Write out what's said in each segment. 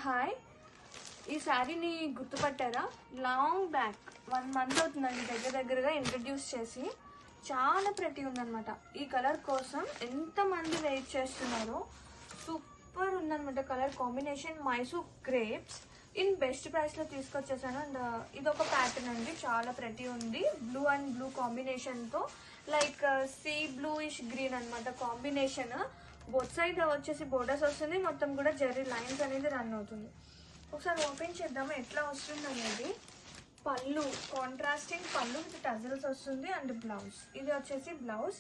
Hi, ఈ శారీని గుర్తుపట్టారా? Long back 1 month అవుతుందండి దగ్గరగా ఇంట్రడ్యూస్ చేసి. చాలా ప్రెటీ ఉందన్నమాట. ఈ కలర్ కోసం ఎంతమంది వెయిట్ చేస్తున్నారో. సూపర్ ఉందన్నమాట colour combination. Mysore crepes in best ప్రైస్లో తీసుకొచ్చేసాను. అండ్ ఇది ఒక ప్యాటర్న్ అండి, చాలా ప్రెటీ ఉంది. బ్లూ అండ్ బ్లూ కాంబినేషన్తో, లైక్ సీ బ్లూయిష్ గ్రీన్ అనమాట కాంబినేషన్. బోత్ సైడ్ వచ్చేసి బోర్డర్స్ వస్తుంది, మొత్తం కూడా జెర్రీ లైన్స్ అనేది రన్ అవుతుంది. ఒకసారి ఓపెన్ చేద్దాము ఎట్లా వస్తుంది అనేది. పళ్ళు కాంట్రాస్టింగ్ పళ్ళు విత్ టజల్స్ వస్తుంది. అండ్ బ్లౌజ్, ఇది వచ్చేసి బ్లౌజ్.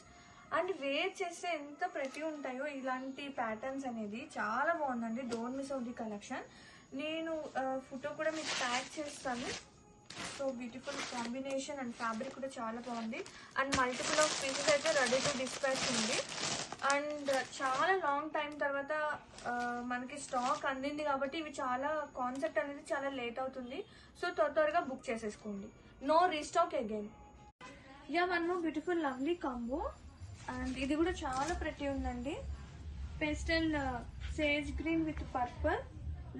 అండ్ వేర్ చేస్తే ఎంత ప్రతి ఉంటాయో ఇలాంటి ప్యాటర్న్స్ అనేది. చాలా బాగుందండి, don't miss out the collection. నేను ఫోటో కూడా మీకు ట్యాగ్ చేస్తాను. So beautiful combination and fabric కూడా చాలా బాగుంది. అండ్ మల్టిపుల్ ఆఫ్ పీసెస్ అయితే రెడీ టు డిస్పాచ్ ఉంది. అండ్ చాలా లాంగ్ టైం తర్వాత మనకి స్టాక్ అందింది కాబట్టి ఇవి చాలా కాన్సెప్ట్ అనేది చాలా లేట్ అవుతుంది. సో త్వరగా బుక్ చేసేసుకోండి, no restock again. Yeah, one more beautiful lovely combo. And ఇది కూడా చాలా ప్రతి ఉందండి. Pastel sage green with purple,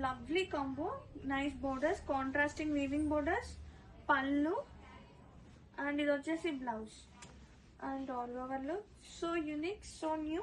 lovely combo. Nice borders, contrasting weaving borders, pallu. And ఇది వచ్చేసి బ్లౌజ్. అండ్ ఆల్ ఓవర్ లో సో యూనిక్, సో న్యూ.